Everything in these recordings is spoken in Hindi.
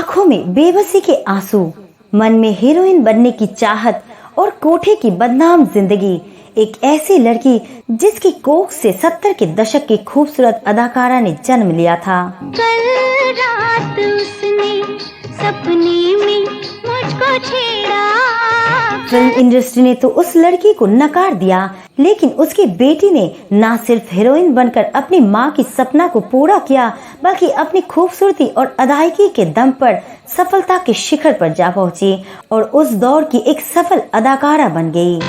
आंखों में बेबसी के आंसू, मन में हीरोइन बनने की चाहत और कोठे की बदनाम जिंदगी। एक ऐसी लड़की जिसकी कोख से 70 के दशक की खूबसूरत अदाकारा ने जन्म लिया था। कल रात उसने सपने में मुझको छेड़ा। फिल्म इंडस्ट्री ने तो उस लड़की को नकार दिया, लेकिन उसकी बेटी ने ना सिर्फ हीरोइन बनकर अपनी मां की सपना को पूरा किया, बल्कि अपनी खूबसूरती और अदायगी के दम पर सफलता के शिखर पर जा पहुंची और उस दौर की एक सफल अदाकारा बन गई।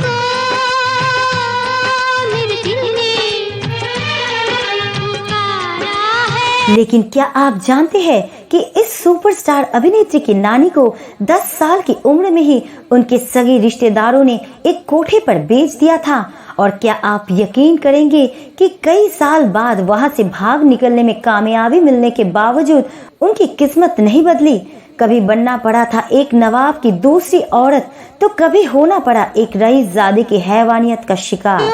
लेकिन क्या आप जानते हैं कि इस सुपरस्टार अभिनेत्री की नानी को 10 साल की उम्र में ही उनके सगे रिश्तेदारों ने एक कोठे पर बेच दिया था। और क्या आप यकीन करेंगे कि कई साल बाद वहां से भाग निकलने में कामयाबी मिलने के बावजूद उनकी किस्मत नहीं बदली। कभी बनना पड़ा था एक नवाब की दूसरी औरत, तो कभी होना पड़ा एक रईसजादे की हैवानियत का शिकार।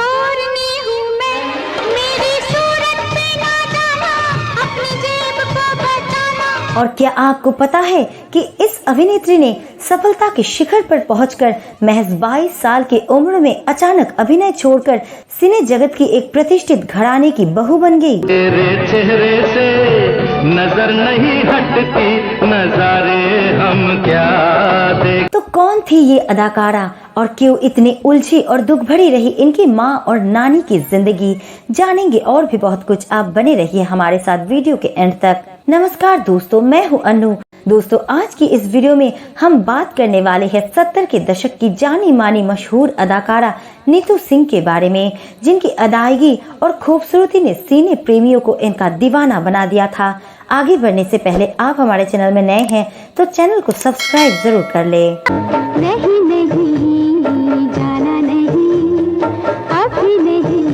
और क्या आपको पता है कि इस अभिनेत्री ने सफलता के शिखर पर पहुंचकर महज 22 साल की उम्र में अचानक अभिनय छोड़कर सिने जगत की एक प्रतिष्ठित घराने की बहू बन गई। तेरे चेहरे से नजर नहीं हटती, नजारे हम क्या देख। तो कौन थी ये अदाकारा और क्यों इतनी उलझी और दुख भरी रही इनकी माँ और नानी की जिंदगी, जानेंगे और भी बहुत कुछ। आप बने रहिए हमारे साथ वीडियो के एंड तक। नमस्कार दोस्तों, मैं हूँ अनु। दोस्तों, आज की इस वीडियो में हम बात करने वाले हैं 70 के दशक की जानी मानी मशहूर अदाकारा नीतू सिंह के बारे में, जिनकी अदायगी और खूबसूरती ने सिने प्रेमियों को इनका दीवाना बना दिया था। आगे बढ़ने से पहले आप हमारे चैनल में नए हैं तो चैनल को सब्सक्राइब जरूर कर ले। नहीं नहीं जाना नहीं, अभी नहीं।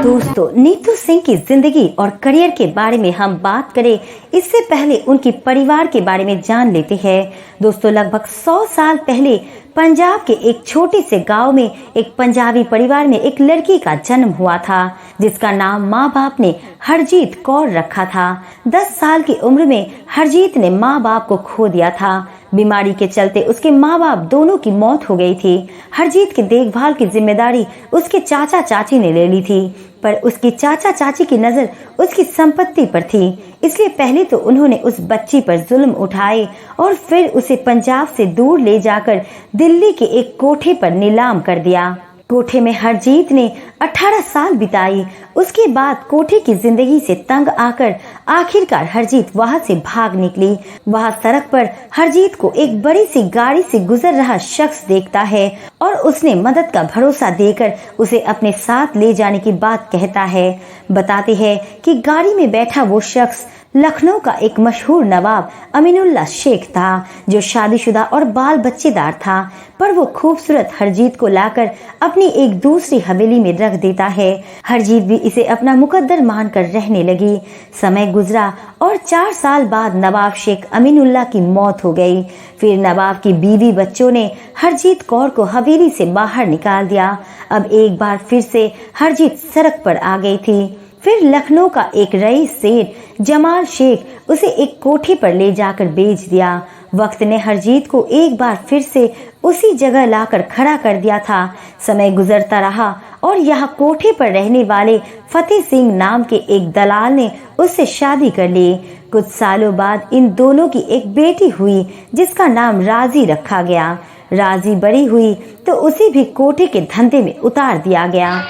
दोस्तों, नीतू सिंह की जिंदगी और करियर के बारे में हम बात करें इससे पहले उनके परिवार के बारे में जान लेते हैं। दोस्तों, लगभग 100 साल पहले पंजाब के एक छोटे से गांव में एक पंजाबी परिवार में एक लड़की का जन्म हुआ था, जिसका नाम माँ बाप ने हरजीत कौर रखा था। 10 साल की उम्र में हरजीत ने माँ बाप को खो दिया था। बीमारी के चलते उसके माँ बाप दोनों की मौत हो गई थी। हरजीत की देखभाल की जिम्मेदारी उसके चाचा चाची ने ले ली थी, पर उसकी चाचा चाची की नजर उसकी संपत्ति पर थी, इसलिए पहले तो उन्होंने उस बच्ची पर जुल्म उठाए और फिर उसे पंजाब से दूर ले जाकर दिल्ली के एक कोठे पर नीलाम कर दिया। कोठे में हरजीत ने 18 साल बिताई। उसके बाद कोठे की जिंदगी से तंग आकर आखिरकार हरजीत वहां से भाग निकली। वहां सड़क पर हरजीत को एक बड़ी सी गाड़ी से गुजर रहा शख्स देखता है और उसने मदद का भरोसा देकर उसे अपने साथ ले जाने की बात कहता है। बताते हैं कि गाड़ी में बैठा वो शख्स लखनऊ का एक मशहूर नवाब अमीनुल्लाह शेख था, जो शादीशुदा और बाल बच्चेदार था, पर वो खूबसूरत हरजीत को लाकर अपनी एक दूसरी हवेली में रख देता है। हरजीत भी इसे अपना मुकद्दर मानकर रहने लगी। समय गुजरा और 4 साल बाद नवाब शेख अमीनुल्लाह की मौत हो गई। फिर नवाब की बीवी बच्चों ने हरजीत कौर को हवेली से बाहर निकाल दिया। अब एक बार फिर से हरजीत सड़क पर आ गई थी। फिर लखनऊ का एक रईस सेठ जमाल शेख उसे एक कोठे पर ले जाकर बेच दिया। वक्त ने हरजीत को एक बार फिर से उसी जगह लाकर खड़ा कर दिया था। समय गुजरता रहा और यहाँ कोठे पर रहने वाले फतेह सिंह नाम के एक दलाल ने उससे शादी कर ली। कुछ सालों बाद इन दोनों की एक बेटी हुई, जिसका नाम राजी रखा गया। राजी बड़ी हुई तो उसे भी कोठे के धंधे में उतार दिया गया।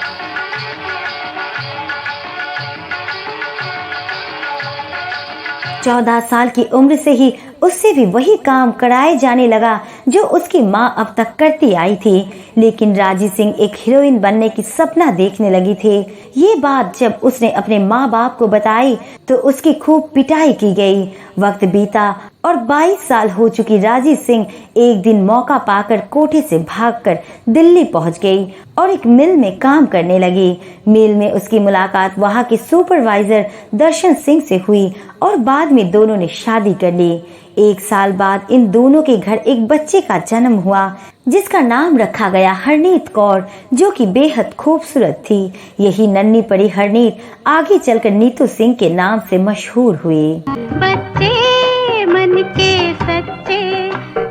14 साल की उम्र से ही उससे भी वही काम कराए जाने लगा जो उसकी माँ अब तक करती आई थी। लेकिन राजी सिंह एक हीरोइन बनने की सपना देखने लगी थी। ये बात जब उसने अपने माँ बाप को बताई तो उसकी खूब पिटाई की गई। वक्त बीता और 22 साल हो चुकी राजी सिंह एक दिन मौका पाकर कोठे से भागकर दिल्ली पहुंच गई और एक मिल में काम करने लगी। मिल में उसकी मुलाकात वहां के सुपरवाइजर दर्शन सिंह से हुई और बाद में दोनों ने शादी कर ली। 1 साल बाद इन दोनों के घर एक बच्चे का जन्म हुआ, जिसका नाम रखा गया हरनीत कौर, जो कि बेहद खूबसूरत थी। यही नन्ही पड़ी हरनीत आगे चलकर नीतू सिंह के नाम से मशहूर हुई। बच्चे मन मन के सच्चे,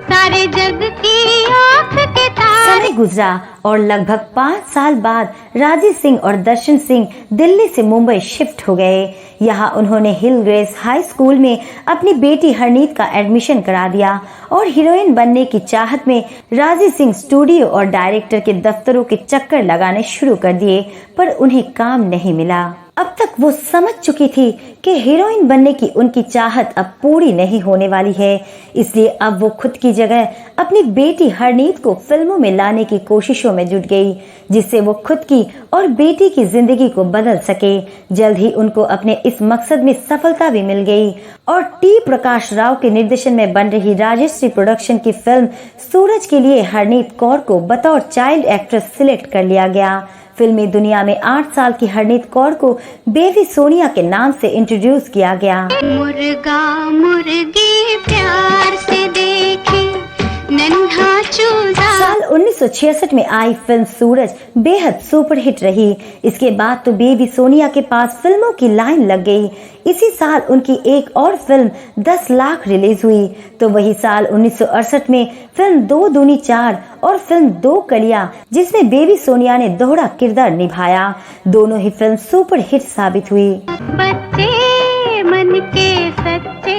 सारे जग की आँख के तारे। समय गुजरा और लगभग 5 साल बाद राजीव सिंह और दर्शन सिंह दिल्ली से मुंबई शिफ्ट हो गए। यहाँ उन्होंने हिल ग्रेस हाई स्कूल में अपनी बेटी हरनीत का एडमिशन करा दिया और हीरोइन बनने की चाहत में राजीव सिंह स्टूडियो और डायरेक्टर के दफ्तरों के चक्कर लगाने शुरू कर दिए, पर उन्हें काम नहीं मिला। अब तक वो समझ चुकी थी कि हीरोइन बनने की उनकी चाहत अब पूरी नहीं होने वाली है, इसलिए अब वो खुद की जगह अपनी बेटी हरनीत को फिल्मों में लाने की कोशिशों में जुट गई, जिससे वो खुद की और बेटी की जिंदगी को बदल सके। जल्द ही उनको अपने इस मकसद में सफलता भी मिल गई और टी प्रकाश राव के निर्देशन में बन रही राजश्री प्रोडक्शन की फिल्म सूरज के लिए हरनीत कौर को बतौर चाइल्ड एक्ट्रेस सिलेक्ट कर लिया गया। फिल्मी दुनिया में 8 साल की हरनीत कौर को बेबी सोनिया के नाम से इंट्रोड्यूस किया गया। मुर्गा मुर्गी प्यार से देखे नन्हा चूजा। साल 1966 में आई फिल्म सूरज बेहद सुपरहिट रही। इसके बाद तो बेबी सोनिया के पास फिल्मों की लाइन लग गई। इसी साल उनकी एक और फिल्म 10 लाख रिलीज हुई। तो वही साल 1968 में फिल्म 2 दूनी 4 और फिल्म 2 कलियां, जिसमें बेबी सोनिया ने दोहरा किरदार निभाया, दोनों ही फिल्म सुपरहिट साबित हुई। बच्चे मन के सच्चे,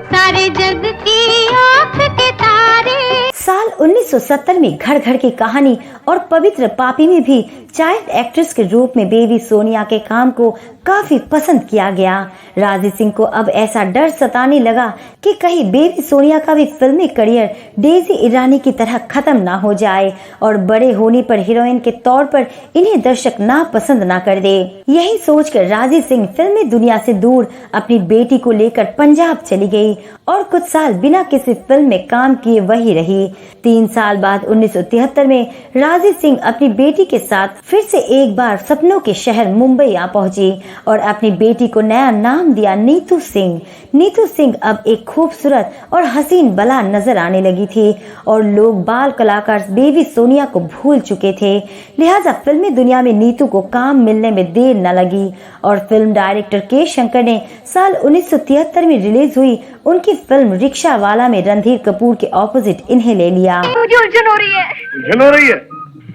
सारे जग की आँख के तारे। साल 1970 में घर घर की कहानी और पवित्र पापी में भी चाइल्ड एक्ट्रेस के रूप में बेबी सोनिया के काम को काफी पसंद किया गया। राजीव सिंह को अब ऐसा डर सताने लगा कि कहीं बेबी सोनिया का भी फिल्मी करियर डेजी ईरानी की तरह खत्म ना हो जाए और बड़े होने पर हीरोइन के तौर पर इन्हें दर्शक ना पसंद ना कर दे। यही सोचकर राजीव सिंह फिल्मी दुनिया से दूर अपनी बेटी को लेकर पंजाब चली गई और कुछ साल बिना किसी फिल्म में काम किए वही रही। 3 साल बाद 1973 में राजीव सिंह अपनी बेटी के साथ फिर से एक बार सपनों के शहर मुंबई आ पहुंची और अपनी बेटी को नया नाम दिया नीतू सिंह। नीतू सिंह अब एक खूबसूरत और हसीन बला नजर आने लगी थी और लोग बाल कलाकार बेबी सोनिया को भूल चुके थे, लिहाजा फिल्मी दुनिया में नीतू को काम मिलने में देर न लगी और फिल्म डायरेक्टर के शंकर ने साल 1973 में रिलीज हुई उनकी फिल्म रिक्शा वाला में रणधीर कपूर के ऑपोजिट इन्हें ले लिया। मुझे उलझन हो रही है। उलझन हो रही है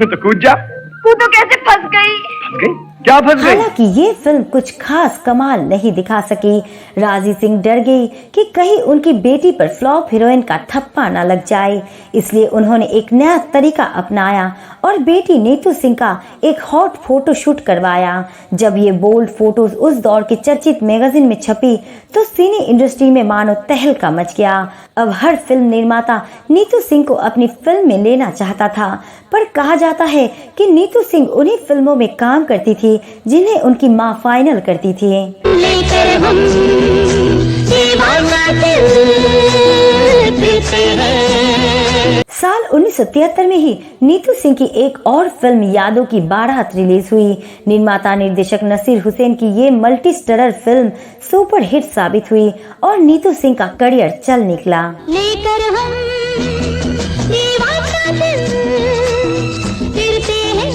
तो कूद जा। कूदो कैसे? फंस गई। फंस गई? क्या फंस गई? हालांकि ये फिल्म कुछ खास कमाल नहीं दिखा सकी। राजी सिंह डर गई कि कहीं उनकी बेटी पर फ्लॉप हीरोइन का ठप्पा न लग जाए, इसलिए उन्होंने एक नया तरीका अपनाया और बेटी नीतू सिंह का एक हॉट फोटो शूट करवाया। जब ये बोल्ड फोटोज उस दौर के चर्चित मैगजीन में छपी तो सिने इंडस्ट्री में मानो तहलका मच गया। अब हर फिल्म निर्माता नीतू सिंह को अपनी फिल्म में लेना चाहता था, पर कहा जाता है कि नीतू सिंह उन्हीं फिल्मों में काम करती थी जिन्हें उनकी मां फाइनल करती थी। लेकर हम दीवाना दिल देते हैं। साल 1973 में ही नीतू सिंह की एक और फिल्म यादों की बारात रिलीज हुई। निर्माता निर्देशक नसीर हुसैन की ये मल्टी स्टारर फिल्म सुपरहिट साबित हुई और नीतू सिंह का करियर चल निकला। लेकर हम दीवाना दिल फिरते हैं।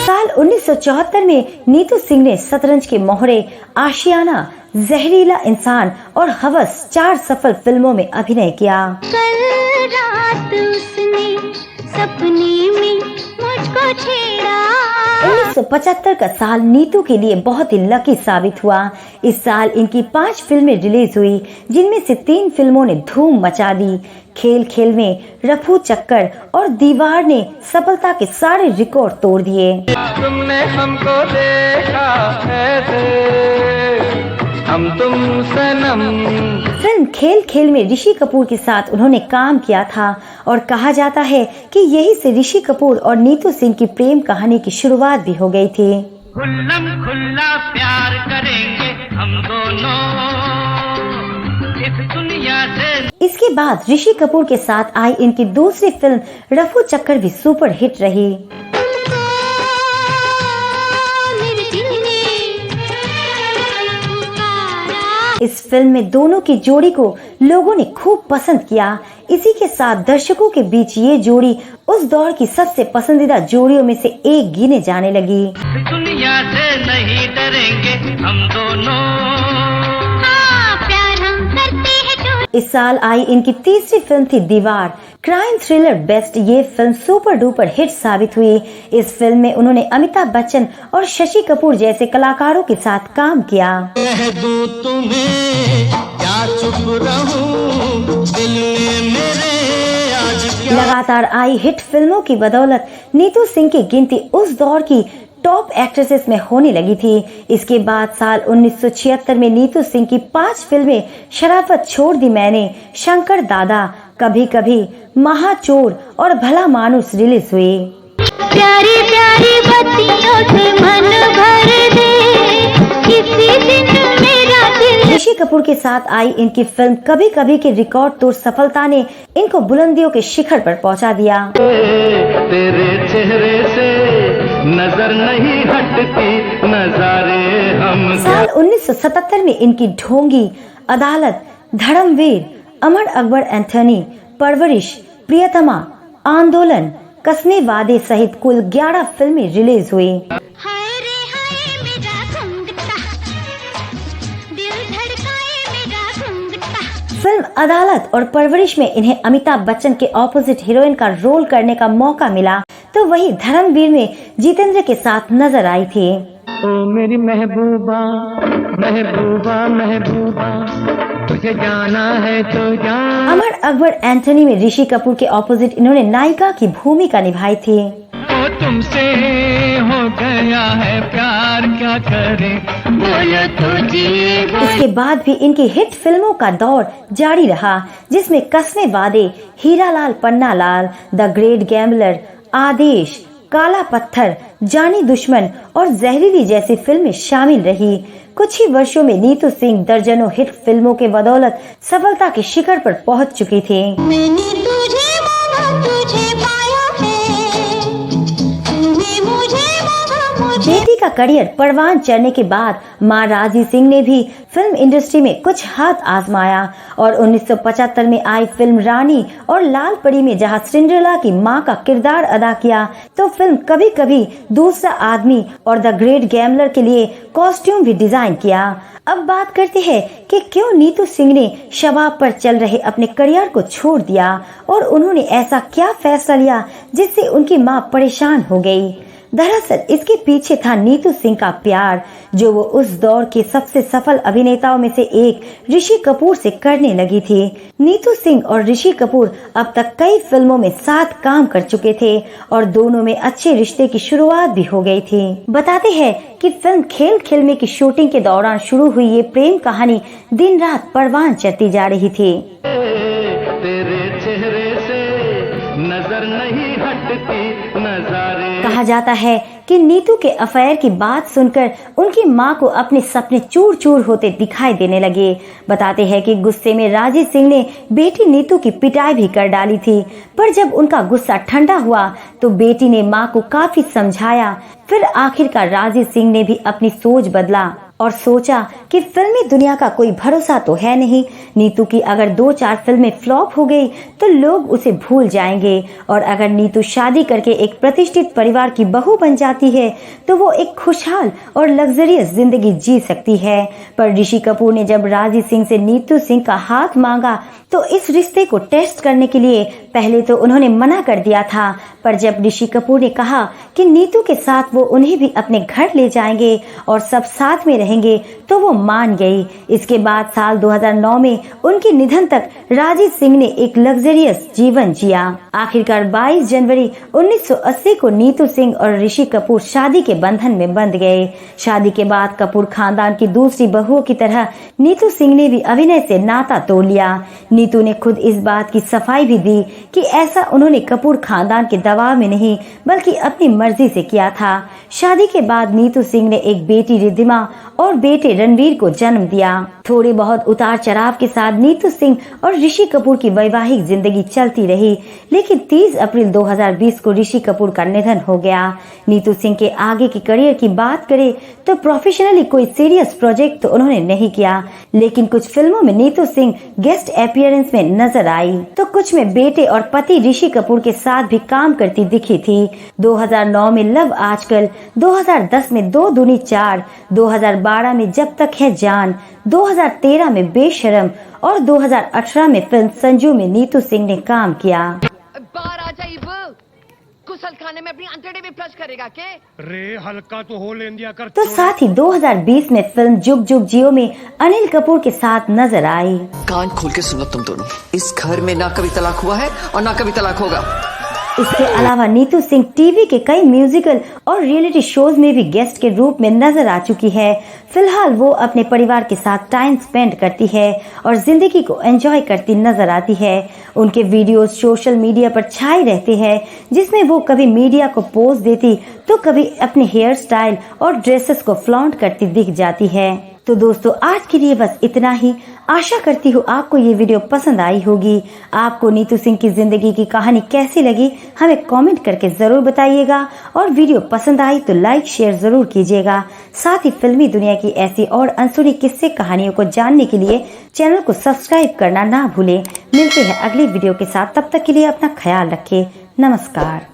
साल 1974 में नीतू सिंह ने शतरंज के मोहरे, आशियाना, जहरीला इंसान और हवस 4 सफल फिल्मों में अभिनय किया। कल रात उसने सपने में मुझको छेड़ा। 1975 का साल नीतू के लिए बहुत ही लकी साबित हुआ। इस साल इनकी 5 फिल्में रिलीज हुई, जिनमें से 3 फिल्मों ने धूम मचा दी। खेल खेल में, रफू चक्कर और दीवार ने सफलता के सारे रिकॉर्ड तोड़ दिए। तुमने हमको देखा ऐसे, हम तुम सनम। फिल्म खेल खेल में ऋषि कपूर के साथ उन्होंने काम किया था और कहा जाता है कि यही से ऋषि कपूर और नीतू सिंह की प्रेम कहानी की शुरुआत भी हो गई थी। खुल्लम खुल्ला प्यार करेंगे हम दोनों इस दुनिया से। इसके बाद ऋषि कपूर के साथ आई इनकी दूसरी फिल्म रफू चक्कर भी सुपर हिट रही। इस फिल्म में दोनों की जोड़ी को लोगों ने खूब पसंद किया। इसी के साथ दर्शकों के बीच ये जोड़ी उस दौर की सबसे पसंदीदा जोड़ियों में से एक गिने जाने लगी। दुनिया से नहीं डरेंगे हम दोनों। हाँ, प्यार हम करते हैं। इस साल आई इनकी तीसरी फिल्म थी दीवार, क्राइम थ्रिलर बेस्ट। ये फिल्म सुपर डुपर हिट साबित हुई। इस फिल्म में उन्होंने अमिताभ बच्चन और शशि कपूर जैसे कलाकारों के साथ काम किया। कह दूं तुम्हें क्या चुप रहूं, दिल में मेरे आज क्या। लगातार आई हिट फिल्मों की बदौलत नीतू सिंह की गिनती उस दौर की टॉप एक्ट्रेसेस में होने लगी थी। इसके बाद साल 1976 में नीतू सिंह की 5 फिल्में शराफत छोड़ दी मैंने, शंकर दादा, कभी कभी, महाचोर और भला मानुस रिलीज हुई। प्यारी प्यारी बत्तियों से मन भर दे, किसी दिन मेरा दिल। ऋषि कपूर के साथ आई इनकी फिल्म कभी कभी की रिकॉर्ड तोड़ सफलता ने इनको बुलंदियों के शिखर पर पहुंचा दिया। तेरे चेहरे से नजर नहीं हटती, नजारे हम। साल 1977 में इनकी ढोंगी, अदालत, धर्मवीर, अमर अकबर एंथनी, परवरिश, प्रियतमा, आंदोलन, कसमे वादे सहित कुल 11 फिल्में रिलीज हुई। हाय रे हाय मेरा घुंघटा, दिल धड़काए मेरा घुंघटा। फिल्म अदालत और परवरिश में इन्हें अमिताभ बच्चन के ऑपोजिट हीरोइन का रोल करने का मौका मिला, तो वही धर्मवीर में जितेंद्र के साथ नजर आई थी। ओ मेरी महबूबा महबूबा महबूबा, तुझे जाना है तो जान। अमर अकबर एंथनी में ऋषि कपूर के ऑपोजिट इन्होंने नायिका की भूमिका निभाई थी। ओ तुमसे हो गया है प्यार, क्या करें बोलो तो जी। इसके बाद भी इनकी हिट फिल्मों का दौर जारी रहा, जिसमें कसमे वादे, Hiralal Panna Lal, the great gambler, आदेश, काला पत्थर, जानी दुश्मन और जहरीली जैसी फिल्में शामिल रही। कुछ ही वर्षों में नीतू सिंह दर्जनों हिट फिल्मों के बदौलत सफलता के शिखर पर पहुंच चुकी थी। मैंने तुझे मांगा तुझे पाया है, तूने मुझे मांगा मुझे। बेटी का करियर परवान चढ़ने के बाद मां राजी सिंह ने भी फिल्म इंडस्ट्री में कुछ हाथ आजमाया और 1975 में आई फिल्म रानी और लाल परी में जहां सिंड्रेला की मां का किरदार अदा किया, तो फिल्म कभी कभी, दूसरा आदमी और द ग्रेट गैम्बलर के लिए कॉस्ट्यूम भी डिजाइन किया। अब बात करते हैं कि क्यों नीतू सिंह ने शबाब पर चल रहे अपने करियर को छोड़ दिया और उन्होंने ऐसा क्या फैसला लिया जिससे उनकी मां परेशान हो गई। दरअसल इसके पीछे था नीतू सिंह का प्यार, जो वो उस दौर के सबसे सफल अभिनेताओं में से एक ऋषि कपूर से करने लगी थी। नीतू सिंह और ऋषि कपूर अब तक कई फिल्मों में साथ काम कर चुके थे और दोनों में अच्छे रिश्ते की शुरुआत भी हो गई थी। बताते हैं कि फिल्म खेल खिलमे की शूटिंग के दौरान शुरू हुई ये प्रेम कहानी दिन रात परवान चढ़ती जा रही थी। तेरे चेहरे से नजर नहीं हटती, नजारे। कहा जाता है कि नीतू के अफेयर की बात सुनकर उनकी मां को अपने सपने चूर चूर होते दिखाई देने लगे। बताते हैं कि गुस्से में राजी सिंह ने बेटी नीतू की पिटाई भी कर डाली थी, पर जब उनका गुस्सा ठंडा हुआ तो बेटी ने मां को काफी समझाया। फिर आखिरकार राजी सिंह ने भी अपनी सोच बदला और सोचा कि फिल्मी दुनिया का कोई भरोसा तो है नहीं। नीतू की अगर 2-4 फिल्में फ्लॉप हो गई तो लोग उसे भूल जाएंगे और अगर नीतू शादी करके एक प्रतिष्ठित परिवार की बहू बन जाती है तो वो एक खुशहाल और लग्जरियस जिंदगी जी सकती है। पर ऋषि कपूर ने जब राजी सिंह से नीतू सिंह का हाथ मांगा तो इस रिश्ते को टेस्ट करने के लिए पहले तो उन्होंने मना कर दिया था, पर जब ऋषि कपूर ने कहा कि नीतू के साथ वो उन्हें भी अपने घर ले जाएंगे और सब साथ में रहेंगे तो वो मान गई। इसके बाद साल 2009 में उनके निधन तक राजी सिंह ने एक लग्जरियस जीवन जिया। आखिरकार 22 जनवरी 1980 को नीतू सिंह और ऋषि कपूर शादी के बंधन में बंध गए। शादी के बाद कपूर खानदान की दूसरी बहुओं की तरह नीतू सिंह ने भी अभिनय से नाता तोड़ लिया। नीतू ने खुद इस बात की सफाई भी दी कि ऐसा उन्होंने कपूर खानदान के दबाव में नहीं बल्कि अपनी मर्जी से किया था। शादी के बाद नीतू सिंह ने एक बेटी रिद्धिमा और बेटे रणवीर को जन्म दिया। थोड़े बहुत उतार चढ़ाव के साथ नीतू सिंह और ऋषि कपूर की वैवाहिक जिंदगी चलती रही, लेकिन 30 अप्रैल 2020 को ऋषि कपूर का निधन हो गया। नीतू सिंह के आगे की करियर की बात करें तो प्रोफेशनली कोई सीरियस प्रोजेक्ट तो उन्होंने नहीं किया, लेकिन कुछ फिल्मों में नीतू सिंह गेस्ट अपीयरेंस में नजर आई तो कुछ में बेटे और पति ऋषि कपूर के साथ भी काम करती दिखी थी। 2009 में लव आजकल, 2010 में 2 दूनी 4, 2012 में जब तक है जान, 2000 2013 में बेशरम और 2018 में फिल्म संजू में नीतू सिंह ने काम किया। बाहर आ जाइए कुशल खाने में अपनी अंतड़े में फ्लश करेगा के रे हल्का तो हो लेन दिया कर। तो साथ ही 2020 में फिल्म जुग जुग जियो में अनिल कपूर के साथ नजर आई। कान खोल के सुनो तुम दोनों, इस घर में ना कभी तलाक हुआ है और ना कभी तलाक होगा। इसके अलावा नीतू सिंह टीवी के कई म्यूजिकल और रियलिटी शोज में भी गेस्ट के रूप में नजर आ चुकी है। फिलहाल वो अपने परिवार के साथ टाइम स्पेंड करती है और जिंदगी को एंजॉय करती नजर आती है। उनके वीडियोस सोशल मीडिया पर छाए रहते हैं, जिसमें वो कभी मीडिया को पोज देती तो कभी अपने हेयर स्टाइल और ड्रेसेस को फ्लॉन्ट करती दिख जाती है। तो दोस्तों आज के लिए बस इतना ही। आशा करती हूँ आपको ये वीडियो पसंद आई होगी। आपको नीतू सिंह की जिंदगी की कहानी कैसी लगी हमें कमेंट करके जरूर बताइएगा और वीडियो पसंद आई तो लाइक शेयर जरूर कीजिएगा। साथ ही फिल्मी दुनिया की ऐसी और अनसुनी किस्से कहानियों को जानने के लिए चैनल को सब्सक्राइब करना ना भूलें। मिलते हैं अगली वीडियो के साथ, तब तक के लिए अपना ख्याल रखें। नमस्कार।